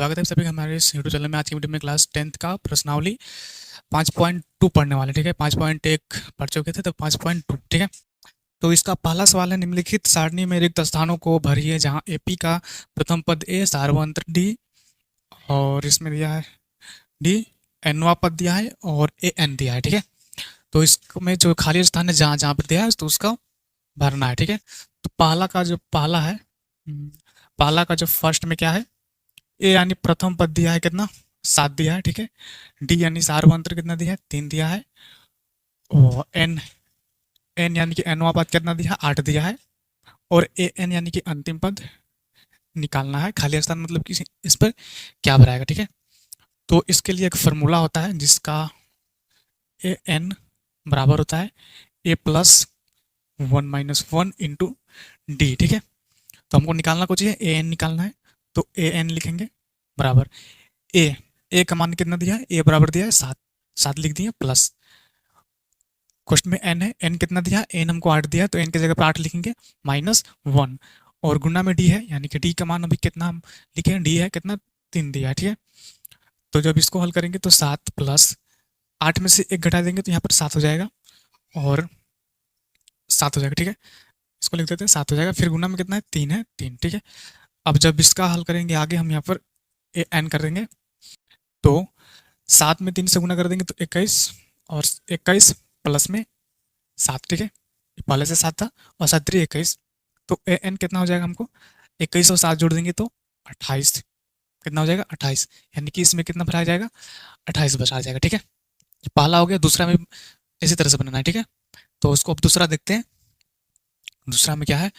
स्वागत है सभी का हमारे इस यूट्यूब चैनल में। आज की वीडियो में क्लास 10th का प्रश्नावली 5.2 पढ़ने वाले। ठीक है, 5.1 पढ़ चुके थे तो 5.2। ठीक है, तो इसका पहला सवाल है, निम्नलिखित सारणी में रिक्त स्थानों को भरिए जहां एपी का प्रथम पद ए, सार्वंत्र डी और इसमें दिया है डी, एनवा पद दिया है और ए एन दिया है। ठीक है, तो इसमें जो खाली स्थान है जहाँ जहाँ पर दिया है तो उसका भरना है। ठीक है, तो पहला है, पहला का जो फर्स्ट में क्या है, ए यानी प्रथम पद दिया है कितना, 7 दिया है। ठीक है, डी यानी सार्वंत्र कितना दिया है, 3 दिया है। और एन एन यानी कि एनवा पद कितना दिया है, 8 दिया है। और ए एन यानी कि अंतिम पद निकालना है, खाली स्थान मतलब कि इस पर क्या भराएगा। ठीक है, तो इसके लिए एक फॉर्मूला होता है जिसका ए एन बराबर होता है ए प्लस 1 - 1 इंटू डी। ठीक है, तो हमको निकालना कुछ है, ए एन निकालना है, तो ए एन लिखेंगे बराबर ए का मान कितना दिया है, ए बराबर दिया है 7, 7 लिख दिया प्लस क्वेश्चन में एन है, एन कितना दिया है, एन हमको 8 दिया है तो एन की जगह पर 8 लिखेंगे -1 और गुना में डी है यानी कि डी का मान अभी कितना हम लिखे, डी है कितना 3 दिया है। ठीक है, तो जब इसको हल करेंगे तो 7 प्लस 8 में से 1 घटा देंगे तो यहाँ पर 7 हो जाएगा और 7 हो जाएगा। ठीक है, इसको लिख देते हैं 7 हो जाएगा, फिर गुना में कितना है 3 है 3। ठीक है, अब जब इसका हल करेंगे आगे हम यहाँ पर एन कर देंगे तो 7 में 3 से गुना कर देंगे तो 21 और 21 प्लस में 7। ठीक है, पहले से 7 था और 7 3 21, तो ए एन कितना हो जाएगा, हमको 21 और 7 जोड़ देंगे तो 28 कितना हो जाएगा 28, यानी कि इसमें कितना भराया जाएगा 28 बचा जाएगा। ठीक है, पहला हो गया, दूसरा में इसी तरह से बनाना है। ठीक है, तो उसको अब दूसरा देखते हैं, दूसरा में क्या है।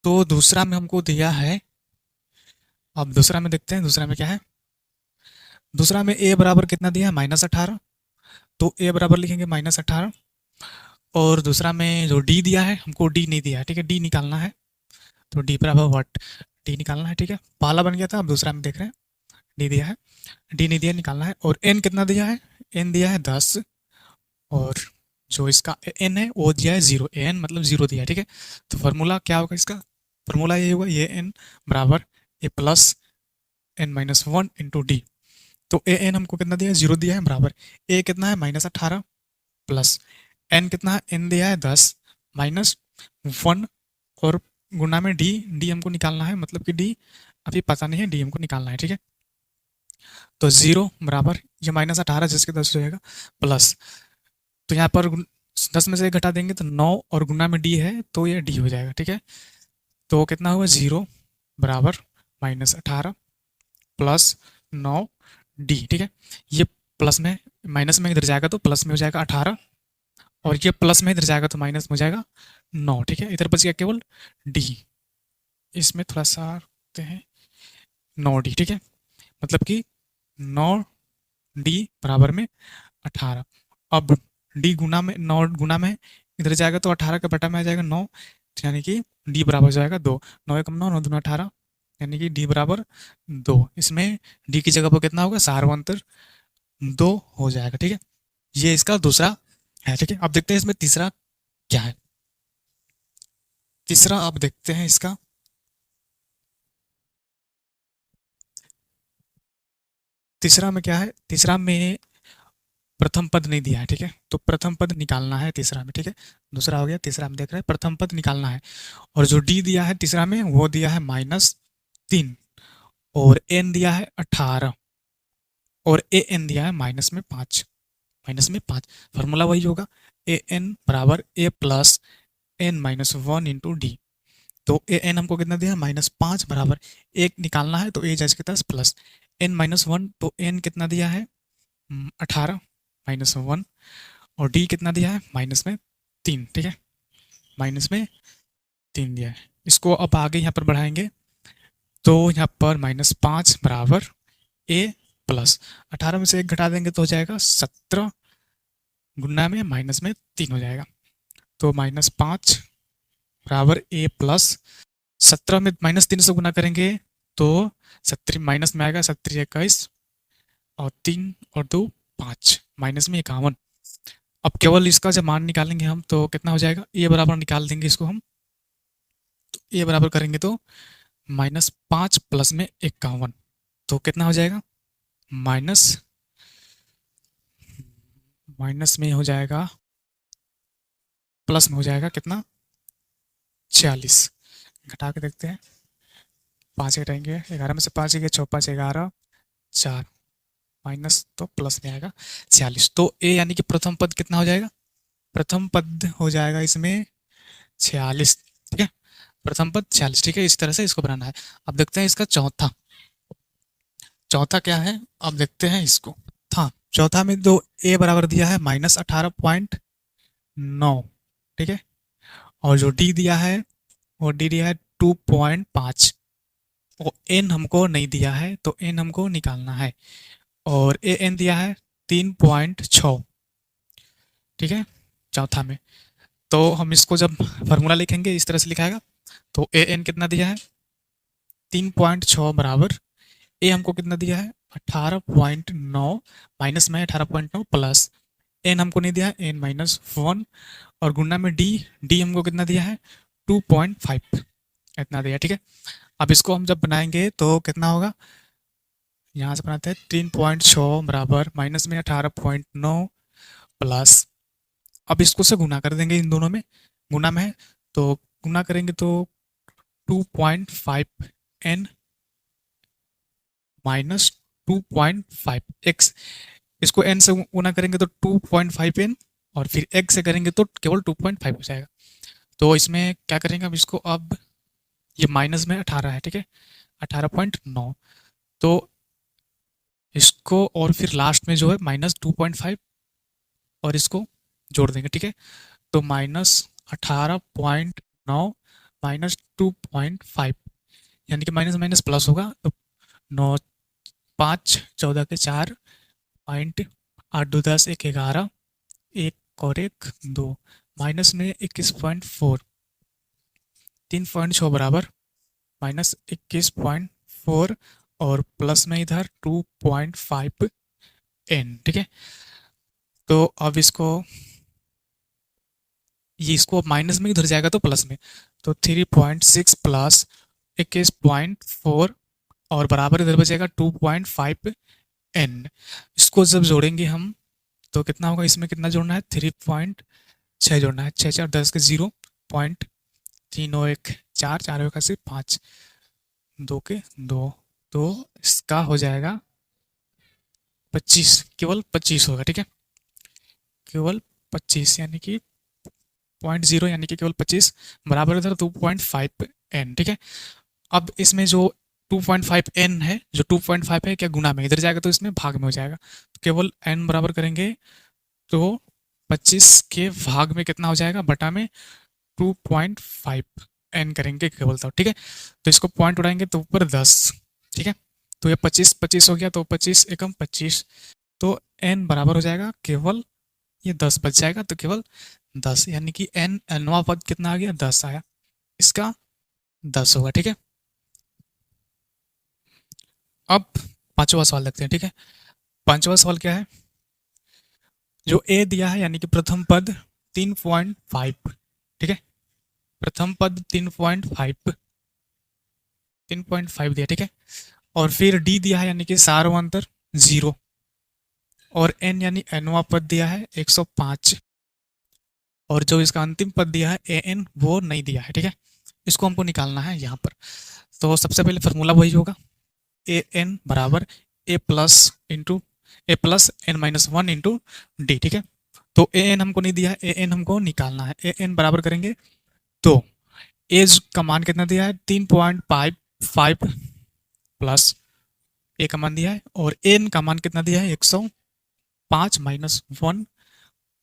तो दूसरा में हमको दिया है, अब दूसरा में देखते हैं दूसरा में क्या है। दूसरा में ए बराबर कितना दिया है -18, तो ए बराबर लिखेंगे -18 और दूसरा में जो डी दिया है हमको डी नहीं दिया है। ठीक है, डी निकालना है तो डी बराबर व्हाट, डी निकालना है। ठीक है, पहला बन गया था, अब दूसरा में देख रहे हैं डी दिया है, डी नहीं दिया निकालना है। और एन कितना दिया है, एन दिया है 10 और जो इसका एन है वो दिया है 0, एन मतलब 0 दिया है। ठीक है, तो फार्मूला क्या होगा, इसका फार्मूला ये होगा ये एन बराबर ए प्लस n-1 इंटू डी। तो ए एन हमको कितना दिया है 0 दिया है बराबर ए कितना है -18 प्लस एन कितना है, एन दिया है 10 -1 और गुना में डी, डी हमको निकालना है मतलब कि डी अभी पता नहीं है, डी हमको निकालना है। ठीक है, तो 0 बराबर ये -18 जिसके 10 हो जाएगा प्लस, तो यहाँ पर 10 में से 1 घटा देंगे तो 9 और गुना में डी है तो ये डी हो जाएगा। ठीक है, तो कितना हुआ 0 बराबर -18 प्लस 9 डी। ठीक है, ये प्लस में माइनस में इधर जाएगा तो प्लस में हो जाएगा 18 और ये प्लस में इधर जाएगा तो माइनस में हो जाएगा 9। ठीक है, इधर बच गया केवल डी, इसमें थोड़ा सा रखते हैं 9 डी। ठीक है, मतलब कि 9 डी बराबर में 18। अब डी गुना में 9 गुना में इधर जाएगा तो 18 का बटा में आ जाएगा 9, यानी कि डी बराबर हो जाएगा 2, 9 एकम 9, 9 दूना 18, यानी कि डी बराबर 2। इसमें डी की जगह पर कितना होगा, सार्वंतर 2 हो जाएगा। ठीक है, ये इसका दूसरा है। ठीक है, अब देखते हैं इसमें तीसरा क्या है। तीसरा अब देखते हैं इसका, तीसरा में क्या है, तीसरा में प्रथम पद नहीं दिया है। ठीक है, तो प्रथम पद निकालना है तीसरा में। ठीक है, दूसरा हो गया, तीसरा में देख रहे हैं प्रथम पद निकालना है और जो डी दिया है तीसरा में वो दिया है -3 और एन दिया है 18 और ए एन दिया है -5, -5। फॉर्मूला वही होगा ए एन बराबर ए प्लस n-1 इंटू डी। तो ए एन हमको कितना दिया है -5 बराबर 1 निकालना है तो ए जैसे कितना प्लस n-1, तो एन कितना दिया है 18 -1 और डी कितना दिया है -3। ठीक है, -3 दिया है। इसको अब आगे यहाँ पर बढ़ाएंगे तो यहाँ पर -5 बराबर ए प्लस 18 में से 1 घटा देंगे तो हो जाएगा 17 गुना में -3 हो जाएगा, तो -5 बराबर ए प्लस 17 में -3 से गुना करेंगे तो 17 माइनस में आएगा, 17 21 और 3 और 2 5, माइनस में 51। अब केवल इसका जब मान निकालेंगे हम तो कितना हो जाएगा, ए बराबर निकाल देंगे इसको हम, तो ए बराबर करेंगे तो -5 प्लस में 51, तो कितना हो जाएगा? माइनस माइनस में हो जाएगा, प्लस में हो जाएगा कितना? 46। घटा के देखते हैं, 5 घटाएंगे, 11 में से 5 गए, 6 5 11, 4 माइनस, तो प्लस में आएगा 46। तो ए यानी कि प्रथम पद कितना हो जाएगा? प्रथम पद हो जाएगा इसमें 46, ठीक है, प्रथम पद 46, ठीक है। इस तरह से इसको बनाना है। अब देखते हैं इसका चौथा। चौथा क्या है, अब देखते हैं इसको। था चौथा में दो ए बराबर दिया है -18.9, ठीक है, और जो डी दिया है वो डी दिया है 2.5, और एन हमको नहीं दिया है, तो एन हमको निकालना है, और ए एन दिया है 3.6, ठीक है, चौथा में। तो हम इसको जब फार्मूला लिखेंगे इस तरह से लिखाएगा, तो ए एन कितना दिया है? 3.6 बराबर, ए हमको कितना दिया है? 18.9, माइनस में 18.9 प्लस एन हमको नहीं दिया है, एन -1, और गुणा में डी, डी हमको कितना दिया है? 2.5, इतना दिया, ठीक है। अब इसको हम जब बनाएंगे तो कितना होगा? यहाँ से बनाते हैं, 3.6 बराबर माइनस में 18.9 प्लस, अब इसको से गुना कर देंगे, इन दोनों में गुना में है, तो गुना करेंगे तो 2.5 एन माइनस 2.5 एक्स, इसको एन से गुना करेंगे तो 2.5 एन, और फिर एक्स से करेंगे तो केवल 2.5 हो जाएगा। तो इसमें क्या करेंगे अब इसको, अब ये माइनस में 18 है, ठीक है, 18.9, तो इसको और फिर लास्ट में जो है -2.5 और इसको जोड़ देंगे, ठीक है, तो -18.9 -2.5, यानी कि माइनस माइनस प्लस होगा, तो 9 5 14 के 4 पॉइंट 8 2 10 1 11 1 और 1 2, माइनस में 21.4, 3.6 बराबर -21.4, और प्लस में इधर 2.5 एन, ठीक है। तो अब इसको, ये इसको माइनस में इधर जाएगा तो प्लस में, तो 3.6 प्लस 21.4, और बराबर इधर बचेगा 2.5 एन। इसको जब जोड़ेंगे हम तो कितना होगा? इसमें कितना जोड़ना है? 3.6 जोड़ना है, 6 4 10 के 0.3 और 1 4 4 एक 5 2 के 2, तो इसका हो जाएगा 25, केवल 25 होगा, ठीक है, केवल 25, यानी कि 0.0, यानी कि केवल 25 बराबर इधर 2.5 एन, ठीक है। अब इसमें जो 2.5 एन है, जो 2.5 है क्या गुना में इधर जाएगा तो इसमें भाग में हो जाएगा, तो केवल एन बराबर करेंगे तो 25 के भाग में कितना हो जाएगा? बटा में 2.5 एन करेंगे केवल, तो ठीक है, तो इसको पॉइंट उड़ाएंगे तो ऊपर 10, ठीक है, तो ये 25 25 हो गया, तो 25 एकम 25, तो एन बराबर हो जाएगा केवल, ये 10 बच जाएगा, तो केवल 10, यानी कि एन एनवा पद कितना आ गया? 10 आया, इसका 10 होगा, ठीक है। अब पांचवा सवाल देखते हैं, ठीक है। पांचवा सवाल क्या है? जो ए दिया है यानी कि प्रथम पद 3.5, ठीक है, प्रथम पद 3.5 दिया, ठीक है, और फिर डी दिया है यानी कि सार्वंतर 0, और एन यानी एनवा पद दिया है 105, और जो इसका अंतिम पद दिया है ए एन वो नहीं दिया है, ठीक है, इसको हमको निकालना है यहाँ पर। तो सबसे पहले फार्मूला वही होगा, ए एन बराबर ए प्लस एन -1 इंटू डी, ठीक है। तो ए एन हमको नहीं दिया है, ए एन हमको निकालना है, ए एन बराबर करेंगे तो एज का मान कितना दिया है? 3.55 प्लस ए का मान दिया है, और एन का मान कितना दिया है? 105 -1,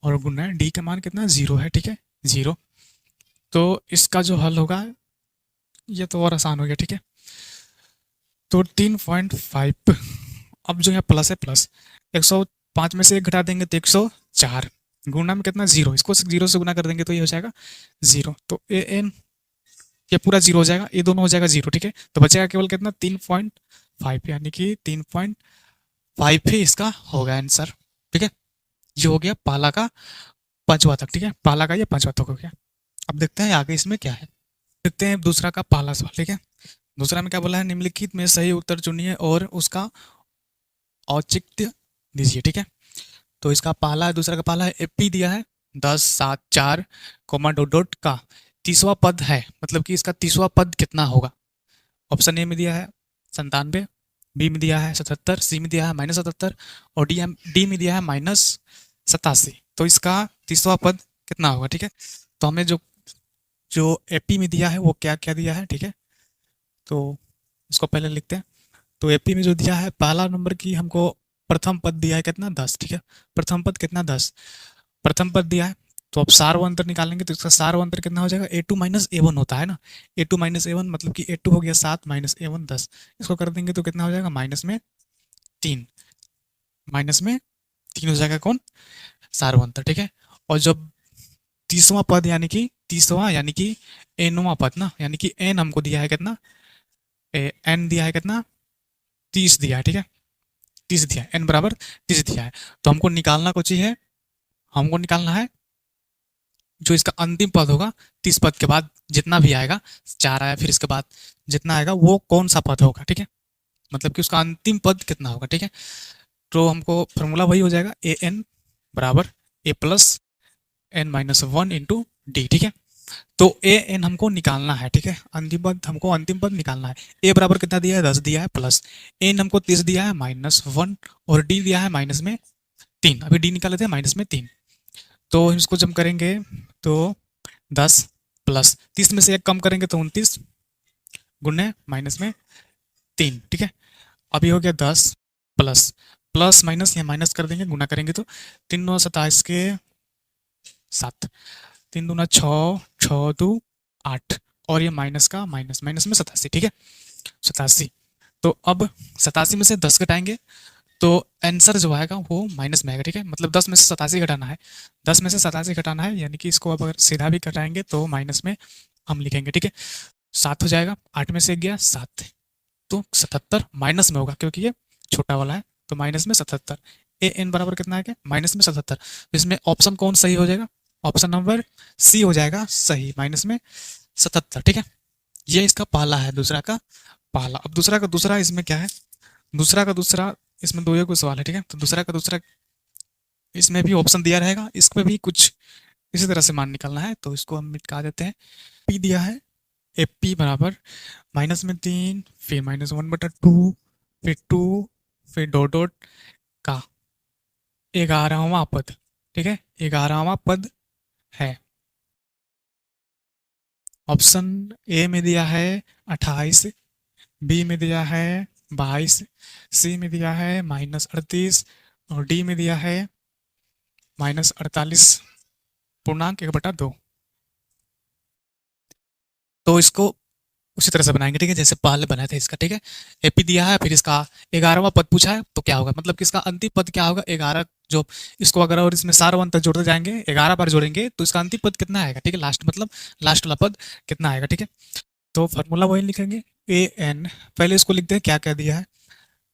और गुना डी का मान कितना? 0 है, ठीक है, 0। तो इसका जो हल होगा ये तो और आसान हो गया, ठीक है, तो 3.5, अब जो है प्लस है प्लस, 105 में से 1 घटा देंगे तो 104, गुना में कितना? 0, इसको 0 से गुना कर देंगे तो ये हो जाएगा 0, तो ए एन ये पूरा 0 हो जाएगा, ये दोनों हो जाएगा 0, ठीक है, तो बचेगा केवल कितना? 3.5, यानी कि 3.5 ही इसका होगा आंसर, ठीक है। ये हो गया पहला का पांचवा तक, ठीक है, पहला का ये पांचवा तक हो गया। अब देखते हैं आगे इसमें क्या है। देखते हैं दूसरा का पहला सवाल, ठीक है। दूसरा में क्या बोला है, निम्नलिखित में सही उत्तर चुनिए और उसका औचित्य दीजिए, ठीक है। तो इसका पहला दूसरा का पहला है एपी दिया है 10 7 4 कोमा डॉट डॉट का तीसवा पद है, मतलब कि इसका तीसवा पद कितना होगा। ऑप्शन ए में दिया है 97, बी में दिया है 77, सी में दिया है -77 और डी में दिया है -87। तो इसका तीसरा पद कितना होगा, ठीक है। तो हमें जो जो एपी में दिया है वो क्या क्या दिया है, ठीक है। तो इसको पहले लिखते हैं। तो एपी में जो दिया है पहला नंबर की हमको प्रथम पद दिया है कितना 10, ठीक है। प्रथम पद कितना 10, प्रथम पद दिया है। तो अब सार व अंतर निकालेंगे तो इसका सार व अंतर कितना हो जाएगा, ए टू माइनस ए वन होता है ना, ए टू माइनस ए वन मतलब कि ए टू हो गया 7 माइनस ए वन 10। इसको कर देंगे तो कितना हो जाएगा -3, -3 हो जाएगा कौन, सार व अंतर, ठीक है। और जब तीसवां पद यानी कि एनवा पद ना, यानी कि एन हमको दिया है कितना, एन दिया है कितना 30 दिया है, ठीक है। 30 दिया है, एन बराबर 30 दिया है। तो हमको निकालना कुछ ही है, हमको निकालना है जो इसका अंतिम पद होगा 30 पद के बाद जितना भी आएगा, 4 आया फिर इसके बाद जितना आएगा वो कौन सा पद होगा, ठीक है। मतलब कि उसका अंतिम पद कितना होगा, ठीक है। तो हमको फॉर्मूला वही हो जाएगा ए एन बराबर ए plus N minus one into D, ठीक है। तो ए एन हमको निकालना है, ठीक है। अंतिम पद निकालना है। ए बराबर कितना दिया है 10 दिया है, प्लस एन हमको 30 दिया है -1 और डी दिया है -3। अभी डी निकाले थे -3। तो इसको जब करेंगे तो 10 प्लस 30 में से एक कम करेंगे तो 29 गुने -3, ठीक है। अभी हो गया 10 प्लस प्लस माइनस या माइनस कर देंगे, गुना करेंगे तो 3 9 27 के 7, 3 दूना 6, 6 2 8 और ये माइनस का माइनस माइनस में 87, ठीक है 87। तो अब 87 में से 10 घटाएंगे तो आंसर जो आएगा वो माइनस में आएगा, ठीक है। मतलब 10 में से 87 घटाना है, 10 में से 87 घटाना है, यानी कि इसको अब अगर सीधा भी घटाएंगे तो माइनस में हम लिखेंगे, ठीक है। 7 हो जाएगा, 8 में से गया 7 तो 77 माइनस में होगा क्योंकि ये छोटा वाला है, तो माइनस में 77। ए एन बराबर कितना है क्या माइनस में 77। इसमें ऑप्शन कौन सही हो जाएगा, ऑप्शन नंबर सी हो जाएगा सही, -77, ठीक है। ये इसका पहला है, दूसरा का पहला। अब दूसरा का दूसरा इसमें क्या है, दूसरा का दूसरा इसमें दो को सवाल है, ठीक है। तो दूसरा का दूसरा इसमें भी ऑप्शन दिया रहेगा, इसमें भी कुछ इसी तरह से मान निकालना है, तो इसको हम मिटा देते हैं। पी दिया है ए पी बराबर -3 फिर -1/2 फिर 2 फिर डॉट डॉट का 11वां पद, ठीक है 11वां पद है। ऑप्शन ए में दिया है 28, बी में दिया है 22, सी में दिया है -38 और डी में दिया है -48.1/2। तो इसको उसी तरह से बनाएंगे, ठीक है जैसे पहले बनाया था इसका, ठीक है। एपी दिया है फिर इसका 11वां पद पूछा है तो क्या होगा, मतलब कि इसका अंतिम पद क्या होगा 11। जो इसको अगर और इसमें सार वन तक जोड़ते जाएंगे 11 बार जोड़ेंगे तो इसका अंतिम पद कितना आएगा, ठीक है लास्ट मतलब लास्ट वाला पद कितना आएगा, ठीक है। तो फार्मूला वही लिखेंगे ए एन, पहले इसको लिखते हैं क्या क्या दिया है।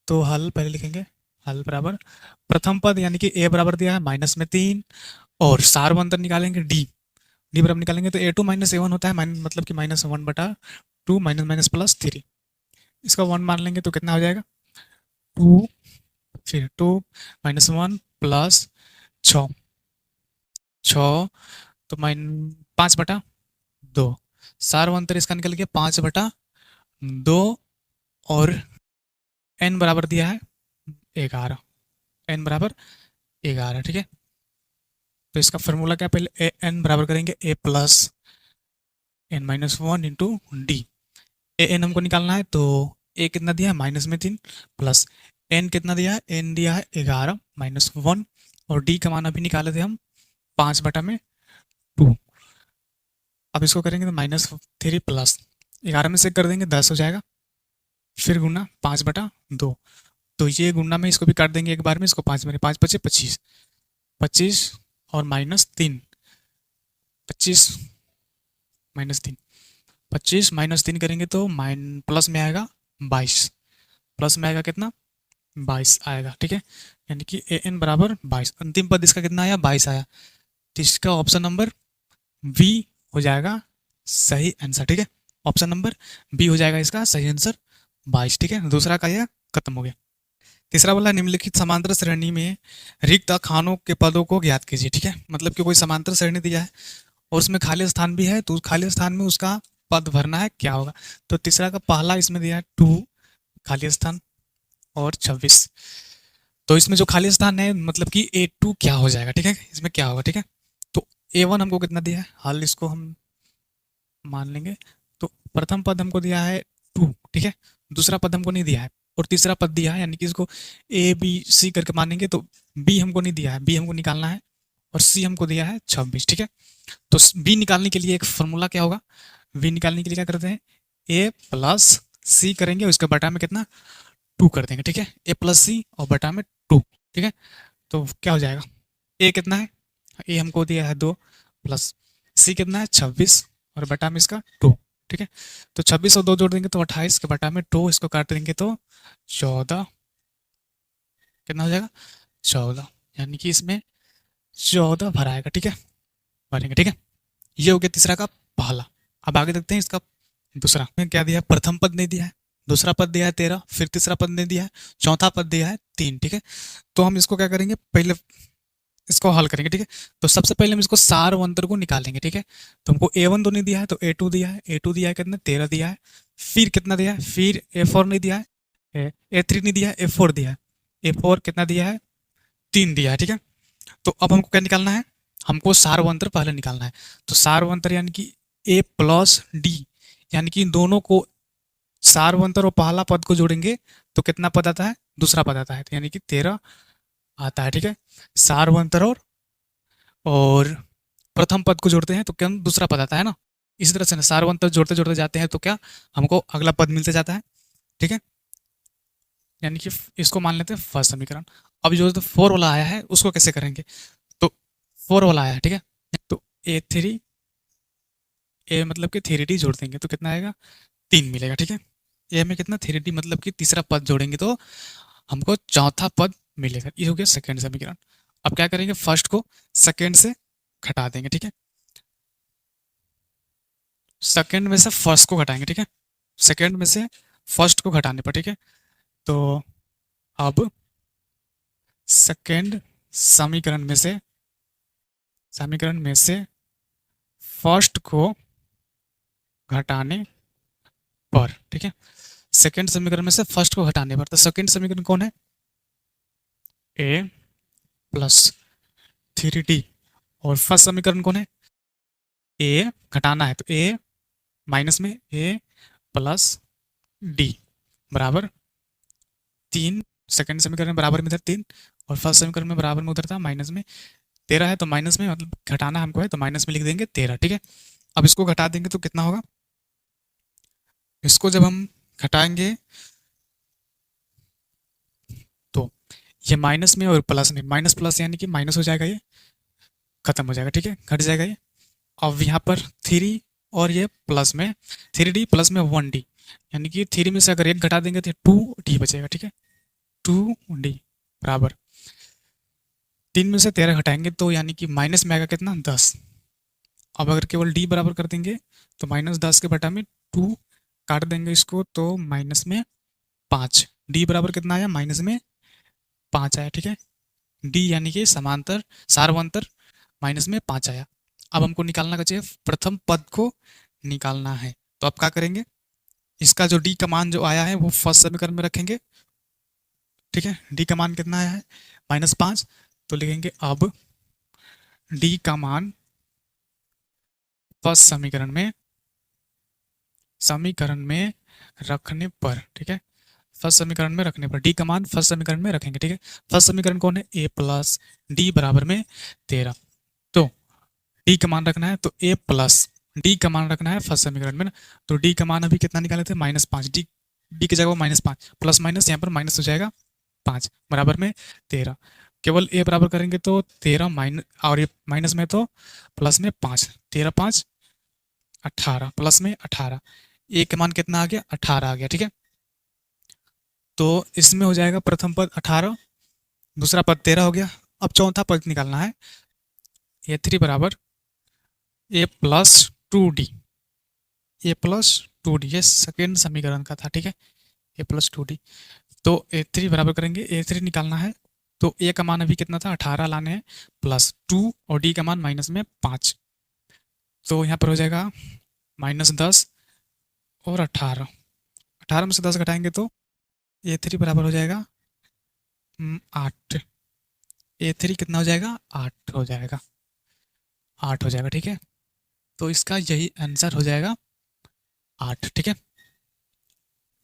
तो हल पहले लिखेंगे, हल बराबर प्रथम पद यानी कि ए बराबर दिया है -3 और सार व अंतर निकालेंगे डी बराबर निकालेंगे तो ए टू माइनस ए वन होता है, मतलब कि -1/2 माइनस माइनस प्लस 3। इसका 1 मान लेंगे तो कितना हो जाएगा 2 फिर 2 -1 प्लस 6 तो 5/2 सार व अंतर इसका निकल गया 5/2 और एन बराबर दिया है 11, एन बराबर 11, ठीक है। तो इसका फॉर्मूला क्या पहले एन बराबर करेंगे ए plus N -1 into d. A N हमको निकालना है तो ए कितना दिया है -3 प्लस एन कितना दिया है, एन दिया है 11 -1 और डी का मान अभी निकाले थे हम 5/2। अब इसको करेंगे तो -3 प्लस 11 में से कर देंगे 10 हो जाएगा, फिर गुना 5/2। तो ये गुना में इसको भी काट देंगे एक बार में, इसको 5 में 5 बचे 25 25 और -3 25 -3 25 -3 करेंगे तो प्लस में आएगा 22, प्लस में आएगा कितना 22 आएगा, ठीक है। यानी कि ए एन बराबर 22, अंतिम पद इसका कितना आया 22 आया, तो इसका ऑप्शन नंबर बी हो जाएगा सही आंसर, ठीक है। ऑप्शन नंबर बी हो जाएगा इसका सही आंसर 22, ठीक है। दूसरा का यह खत्म हो गया। तीसरा वाला निम्नलिखित समांतर श्रेणी में रिक्त खानों के पदों को ज्ञात कीजिए, ठीक है। मतलब कि कोई समांतर श्रेणी दिया है और उसमें खाली स्थान भी है, तो खाली स्थान में उसका पद भरना है, क्या होगा। तो तीसरा का पहला इसमें दिया है 2 खाली स्थान और 26। तो इसमें जो खाली स्थान है मतलब कि A2 क्या हो जाएगा, ठीक है, इसमें क्या होगा, ठीक है। तो A1 हमको कितना दिया है, हाल इसको हम मान लेंगे। तो प्रथम पद हमको दिया है 2, ठीक है। दूसरा पद हमको नहीं दिया है और तीसरा पद दिया है, यानी कि इसको A B C करके मानेंगे। तो B हमको नहीं दिया है, B हमको निकालना है, और C हमको दिया है 26, ठीक है। तो B निकालने के लिए एक फॉर्मूला क्या होगा, B निकालने के लिए क्या करते हैं, A प्लस C करेंगे, उसके बटा में कितना 2 कर देंगे, ठीक है। A प्लस C और बटा में 2, ठीक है। तो क्या हो जाएगा, A कितना है, A हमको दिया है 2 प्लस C कितना है 26 और बटा में इसका 2, ठीक है। तो 26 और 2 जोड़ देंगे तो 28 के बटा में 2, इसको काट देंगे तो 14, कितना हो जाएगा 14, यानी कि इसमें 14 भराएगा, ठीक है, भरेंगे, ठीक है। ये हो गया तीसरा का पहला। अब आगे देखते हैं इसका दूसरा में क्या दिया है, प्रथम पद नहीं दिया है, दूसरा पद दिया है 13, फिर तीसरा पद नहीं दिया है, चौथा पद दिया है 3, ठीक है। तो हम इसको क्या करेंगे, पहले इसको हल करेंगे, ठीक है। तो सबसे पहले हम इसको सार व अंतर को निकालेंगे, ठीक है। तो हमको A1 तो नहीं दिया है, तो A2 दिया है, A2 दिया है कितना 13 दिया है, फिर कितना दिया है, फिर A4 नहीं दिया है, A3 नहीं दिया है, A4 दिया है, A4 कितना दिया है 3 दिया है, ठीक है। तो अब हमको क्या निकालना है, हमको सार व अंतर पहले निकालना है। तो सार व अंतर यानी कि A प्लस D, यानी कि इन दोनों को सार व अंतर और पहला पद को जोड़ेंगे तो कितना पद आता है, दूसरा पद आता है, तो यानी कि 13 आता है, ठीक है। सार व अंतर और प्रथम पद को जोड़ते हैं तो क्या दूसरा पद आता है ना। इसी तरह से ना सार व अंतर जोड़ते जोड़ते जाते हैं तो क्या हमको अगला पद मिलते जाता है, ठीक है। यानी कि इसको मान लेते हैं फर्स्ट समीकरण। अब जो 4 वाला आया है उसको कैसे करेंगे, तो 4 वाला आया है, ठीक है। तो A3 A मतलब कि 3D जोड़ देंगे तो कितना आएगा 3 मिलेगा, ठीक है। ए में कितना 3D मतलब कि तीसरा पद जोड़ेंगे तो हमको चौथा पद मिलेगा। ये हो गया सेकेंड समीकरण। अब क्या करेंगे, फर्स्ट को सेकेंड से घटा देंगे, ठीक है। सेकेंड में से फर्स्ट को घटाएंगे, ठीक है। सेकेंड में से फर्स्ट को घटाने पर, ठीक है। तो अब सेकेंड समीकरण में से फर्स्ट को घटाने पर, ठीक है। सेकेंड समीकरण में से फर्स्ट को घटाने पर, तो सेकेंड समीकरण कौन है, A प्लस 3D, और फर्स्ट समीकरण कौन है, A घटाना है तो A माइनस में A प्लस D बराबर 3। सेकेंड समीकरण में बराबर में इधर 3 और फर्स्ट समीकरण में बराबर में उधर था माइनस में 13 है, तो माइनस में मतलब घटाना हमको है तो माइनस में लिख देंगे 13, ठीक है। अब इसको घटा देंगे तो कितना होगा, इसको जब हम घटाएंगे तो ये माइनस में और प्लस में, माइनस प्लस यानी कि माइनस हो जाएगा, ये खत्म हो जाएगा, ठीक है, घट जाएगा ये। अब यहाँ पर 3 और ये प्लस में 3D प्लस में 1D, यानी कि 3 में से अगर एक घटा देंगे तो 2D बचेगा, ठीक है। 2D बराबर 3 में से 13 घटाएंगे तो यानी कि माइनस में आएगा कितना 10। अब अगर केवल D बराबर कर देंगे तो माइनस 10 के बटा में 2 काट देंगे इसको तो माइनस में 5। D बराबर कितना आया, माइनस में 5 आया, ठीक है। D यानी कि समांतर सारवंतर माइनस में 5 आया। अब हमको निकालना का चाहिए प्रथम पद को निकालना है, तो अब क्या करेंगे, इसका जो D का मान जो आया है वो फर्स्ट समीकरण में रखेंगे, ठीक है। D का मान कितना आया है -5, तो लिखेंगे अब D का मान फर्स्ट समीकरण में रखने पर, ठीक है, फर्स्ट समीकरण में रखने पर D का मान फर्स्ट समीकरण में रखेंगे, ठीक है। फर्स्ट समीकरण कौन है, A प्लस D बराबर में 13, तो D का मान रखना है तो A प्लस D का मान रखना है फर्स्ट समीकरण में ना। तो D का मान अभी कितना निकाले थे -5, D की जगह -5 प्लस माइनस यहाँ पर माइनस हो जाएगा 5 बराबर में 13। केवल A बराबर करेंगे तो 13 माइनस और ये माइनस में तो प्लस में 5, 13 5 18 प्लस में 18, A का मान कितना आ गया 18 आ गया, ठीक है। तो इसमें हो जाएगा प्रथम पद 18, दूसरा पद 13 हो गया। अब चौथा पद निकालना है, A3 बराबर A plus 2D, A plus 2d, ये सेकेंड समीकरण का था, ठीक है, a प्लस 2d। तो a3 बराबर करेंगे, a3 निकालना है तो a का मान अभी कितना था 18 लाने हैं, प्लस 2 और d का मान माइनस में 5, तो यहाँ पर हो जाएगा -10 और 18, 18 में से 10 घटाएंगे तो a3 बराबर हो जाएगा 8, a3 कितना हो जाएगा 8 हो जाएगा, 8 हो जाएगा, ठीक है। तो इसका यही आंसर हो जाएगा 8, ठीक है।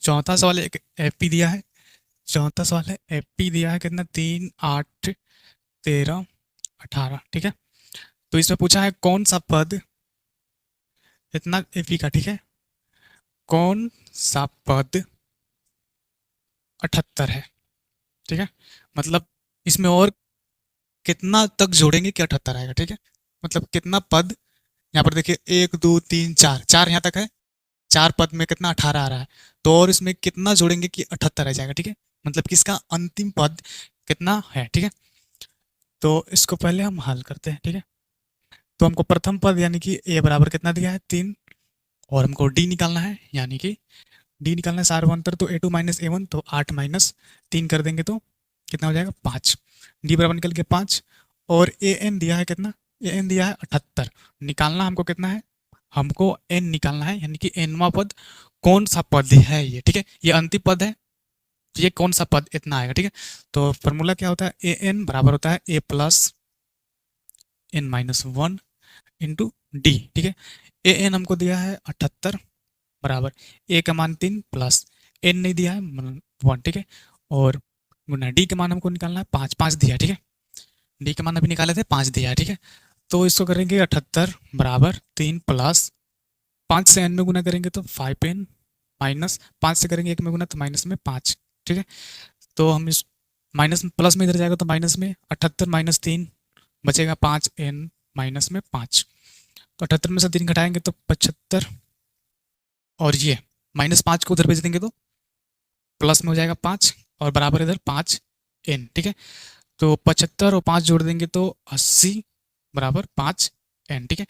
चौथा सवाल एक एपी दिया है, चौथा सवाल है एपी दिया है कितना 3, 8, 13, 18, ठीक है। तो इसमें पूछा है कौन सा पद इतना एपी का, ठीक है, कौन सा पद 78 है, ठीक है, मतलब इसमें और कितना तक जोड़ेंगे कि 78 आएगा, ठीक है, मतलब कितना पद, यहाँ पर देखिए 1 2 3 4, 4 यहाँ तक है, 4 पद में कितना 18 आ रहा है, तो और इसमें कितना जोड़ेंगे कि 78 आ जाएगा, ठीक है, मतलब कि इसका अंतिम पद कितना है, ठीक है। तो इसको पहले हम हल करते हैं, ठीक है। तो हमको प्रथम पद यानी कि a बराबर कितना दिया है 3, और हमको d निकालना है, यानी कि d निकालना है सार्वंतर, तो a2 माइनस a1, तो 8 माइनस 3 कर देंगे तो कितना हो जाएगा 5, d बराबर निकल के 5, और an दिया है कितना, an दिया है 78, निकालना हमको कितना है, हमको n निकालना है, यानी कि nवां पद कौन सा पद है ये, ठीक है, ये अंतिम पद है, तो ये कौन सा पद इतना आएगा, ठीक है। तो फॉर्मूला क्या होता है, an बराबर होता है a plus n minus 1 into D, ठीक है। an हमको दिया है 78 बराबर a का मान 3 प्लस n नहीं दिया है 1, ठीक है, और गुना d का मान हमको निकालना है 5, 5 दिया, ठीक है, d का मान अभी निकाले थे 5 दिया है, ठीक है। तो इसको करेंगे 78 बराबर 3 प्लस 5 से n में गुना करेंगे तो 5n, माइनस 5 से करेंगे 1 में गुना तो माइनस में 5, ठीक है। तो हम इस माइनस प्लस में इधर जाएगा तो माइनस में 78 माइनस 3 बचेगा 5n माइनस में 5, तो 78 में से 3 घटाएंगे तो 75, और ये -5 को उधर भेज देंगे तो प्लस में हो जाएगा 5, और बराबर इधर 5n, ठीक है। तो 75 और 5 जोड़ देंगे तो 80 बराबर 5n, ठीक है।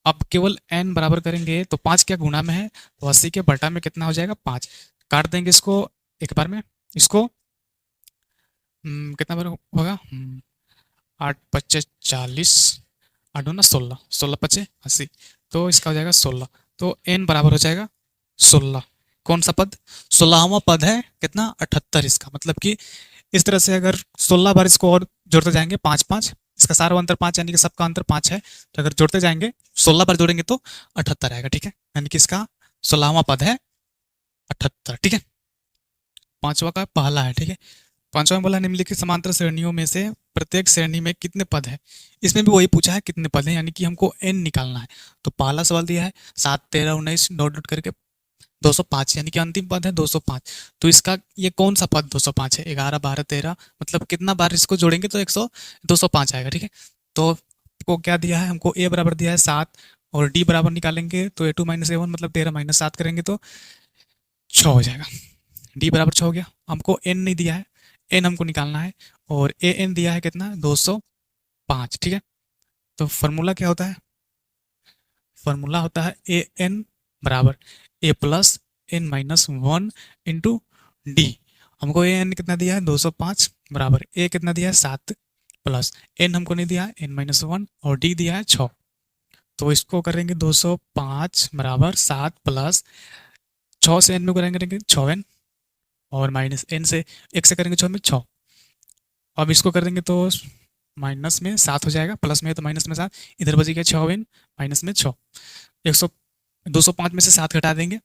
अब केवल n बराबर करेंगे तो 5 क्या गुणा में है, तो 80 के बटा में कितना हो जाएगा 5, काट देंगे इसको एक बार में, इसको कितना बार होगा 8 25 40, 8 ना 16, 16 25 80, तो इसका हो जाएगा 16, तो n बराबर हो जाएगा 16, कौन सा पद 16वां पद है कितना 78, इसका मतलब कि इस तरह से अगर 16 बार इसको और जोड़ते जाएंगे 5 5, इसका सारा अंतर 5 यानी कि सबका अंतर 5 है, तो अगर जोड़ते जाएंगे 16 बार जोड़ेंगे तो 78 आएगा, ठीक है, यानी कि इसका 16वां पद है 78, ठीक है। पांचवा का पहला है, ठीक है। पांचवा में बोला निम्नलिखित समांतर श्रेणियों में से प्रत्येक श्रेणी में कितने पद है, इसमें भी वही पूछा है कितने पद है, यानी कि हमको n निकालना है। तो पहला सवाल दिया है 7 13 19 डॉट डॉट करके 205, यानी कि अंतिम पद है 205, तो इसका ये कौन सा पद 205 है, 11 12 13, मतलब कितना बार इसको जोड़ेंगे तो 205 आएगा, ठीक है। तो आपको क्या दिया है, हमको a बराबर दिया है 7, और d बराबर निकालेंगे तो a2 माइनस a1 मतलब 13 माइनस 7 करेंगे तो 6 हो जाएगा, d बराबर 6 हो गया। हमको n नहीं दिया है, n हमको निकालना है, और an दिया है कितना 205, ठीक है। तो फॉर्मूला क्या होता है, फॉर्मूला होता है an बराबर a plus n minus 1 into D, हमको an कितना दिया है 205 बराबर a कितना दिया है 7 प्लस n हमको नहीं दिया है n माइनस 1, और d दिया है 6, तो इसको करेंगे 205 बराबर 7 प्लस 6 से n में करेंगे 6n, और माइनस n से 1 से करेंगे 6 में 6, अब इसको कर देंगे तो माइनस में 7 हो जाएगा, प्लस में है तो माइनस में 7, इधर बचेगा 6n माइनस में 6, 205 में से 7 घटा देंगे,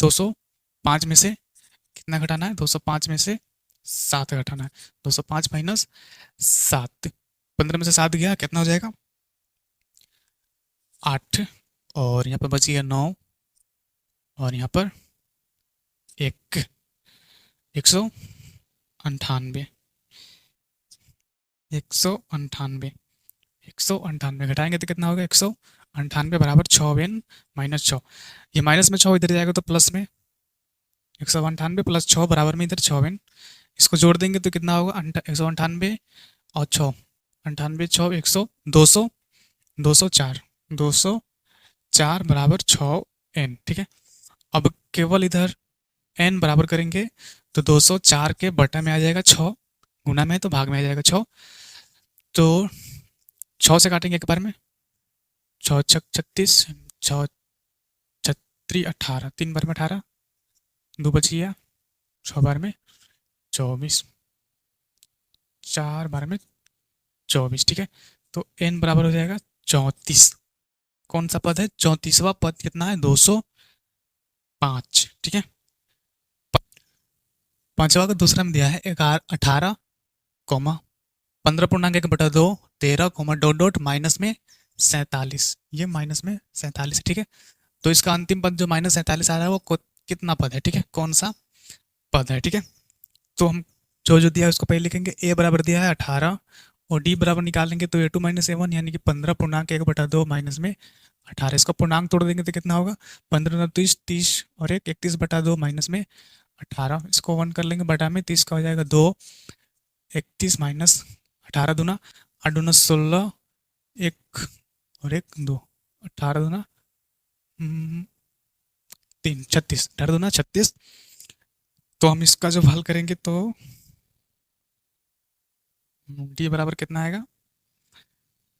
205 में से कितना घटाना है 205 में से 7 घटाना है, 205 माइनस 7, 15 में से 7 गया कितना हो जाएगा 8, और यहाँ पर बच गया 9, और यहाँ पर 1 198, 198, 198 घटाएंगे तो कितना होगा 198 बराबर 6n माइनस 6, ये माइनस में 6 इधर जाएगा तो प्लस में 198 प्लस 6 बराबर में इधर 6n, इसको जोड़ देंगे तो कितना होगा 198 और 6, 98 6 100 200 204 204 बराबर 6n, ठीक है। अब केवल इधर n बराबर करेंगे तो 204 के बटा में आ जाएगा 6, गुना में है तो भाग में आ जाएगा 6। तो 6 से काटेंगे एक बार में, 6 छक 36, 6 छत्री 18, 3 बार में 18, 2 बच गया, 6 बार में 24, 4 बार में 24। ठीक है, तो n बराबर हो जाएगा 34। कौन सा पद है? 34वां पद कितना है? 205। ठीक है, पांचवा का दूसरा में दिया है 18 comma 15.1/2 13 comma dot dot minus में 47, ये माइनस में 47। ठीक है, तो इसका अंतिम पद जो माइनस 47 आ रहा है वो कितना पद है? ठीक है, कौन सा पद है? ठीक है, तो हम जो जो दिया है उसको पहले लिखेंगे। ए बराबर दिया है 18 और डी बराबर निकालेंगे तो A2 माइनस A1 यानी कि 15.1/2 माइनस में 18। इसका पूर्णांक तोड़ देंगे तो कितना होगा? 15 30 30 और 1 31/2 माइनस में 18। इसको 1 कर लेंगे बटा में, 30 का हो जाएगा 2, 31 माइनस 18 दूना 8 दूना 16, 1 और 1 2, 18 दूना 3 36, 18 दूना 36। तो हम इसका जब हल करेंगे तो डी बराबर कितना आएगा?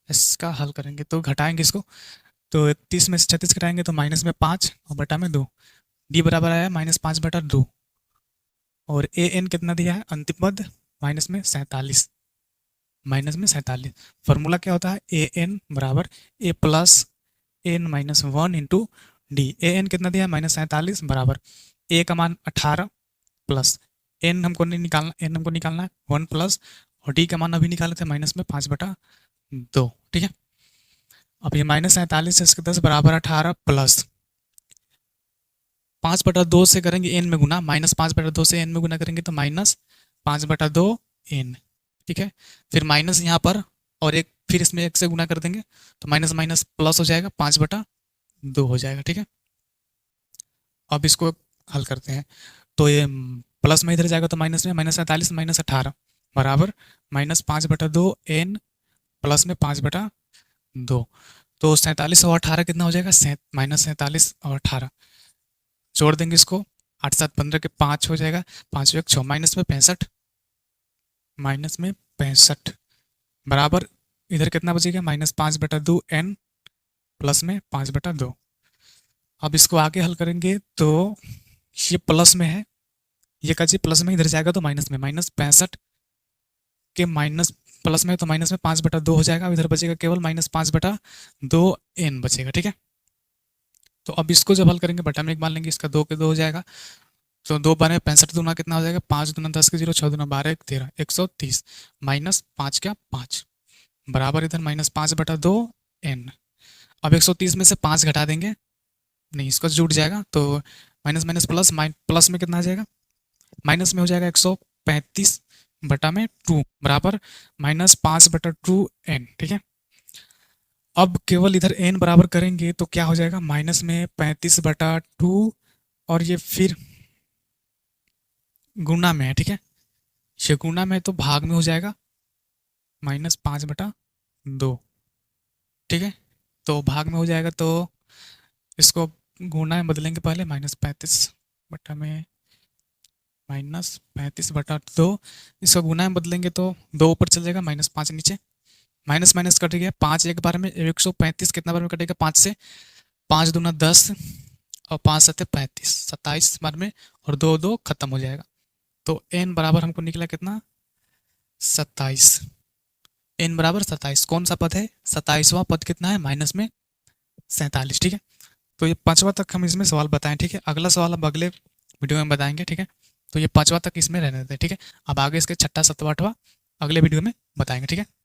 इसका हल करेंगे तो घटाएंगे इसको, तो 31 में से 36 घटाएंगे तो माइनस में 5 और बटा में 2। डी बराबर आया -5/2 और ए एन कितना दिया है अंतिम पद? माइनस में 47, माइनस में 47। फॉर्मूला क्या होता है? ए एन बराबर ए plus N minus 1 into d. A n कितना दिया है? -47 बराबर ए का मान 18 प्लस एन हमको नहीं निकालना, एन हमको निकालना है 1 प्लस और डी का मान अभी निकाले थे माइनस में 5/2। ठीक है, अब ये -47 इसके 10 बराबर 18 प्लस 5/2 से करेंगे एन में गुना, -5/2 से एन में गुना करेंगे तो -5/2 एन। ठीक है, फिर माइनस यहाँ पर और एक, फिर इसमें 1 से गुना कर देंगे तो माइनस माइनस प्लस हो जाएगा, 5/2 हो जाएगा। ठीक है, अब इसको हल करते हैं तो ये प्लस में इधर जाएगा तो माइनस में, -47 माइनस 18 बराबर -5/2 एन प्लस में 5/2। तो 47 और 18 कितना हो जाएगा? -47 और 18 जोड़ देंगे इसको, 8 7 15 के 5 हो जाएगा, 5 1 6 माइनस में 65, माइनस में 65 बराबर इधर कितना बचेगा? -5/2 एन प्लस में 5/2। अब इसको आगे हल करेंगे तो ये प्लस में है, ये का जी प्लस में इधर जाएगा तो माइनस में, -65 के माइनस प्लस में तो माइनस में 5/2 हो जाएगा, इधर बचेगा केवल -5/2 एन बचेगा। ठीक है, तो अब इसको जब हल करेंगे बटा में एक मान लेंगे, इसका 2 के 2 हो जाएगा तो 2 बार में 65 दूना कितना हो जाएगा? 5 दूना 10 के 0, 6 दूना 12 1 13, 130 माइनस 5 क्या 5 बराबर इधर -5/2 एन। अब 130 में से 5 घटा देंगे, नहीं इसको जुट जाएगा तो माइनस माइनस प्लस, प्लस में कितना आ जाएगा? माइनस में हो जाएगा 135 बटा में 2 बराबर -5/2 एन। ठीक है, अब केवल इधर एन बराबर करेंगे तो क्या हो जाएगा? माइनस में 35/2 और ये फिर गुना में है। ठीक है, ये गुना में तो भाग में हो जाएगा -5/2। ठीक है, तो भाग में हो जाएगा तो इसको गुना में बदलेंगे पहले, -35 बटा में -35/2, इसको गुना में बदलेंगे तो 2 ऊपर चल जाएगा, -5 नीचे, माइनस माइनस कट गया, 5 एक बार में, 135 कितना बार में कटेगा? 5 से, 5 दूना 10 और 5 7 35, 27 बार में और 2 2 खत्म हो जाएगा। तो एन बराबर हमको निकला कितना? 27। एन बराबर 27 कौन सा पद है? 27वां पद कितना है? माइनस में 47। ठीक है, तो ये 5वां तक हम इसमें सवाल बताएं। ठीक है, अगला सवाल अब अगले वीडियो में बताएंगे। ठीक है, तो ये 5वां तक इसमें रहने देते हैं। ठीक है, अब आगे इसके 6ठा 7वां 8वां अगले वीडियो में बताएंगे। ठीक है।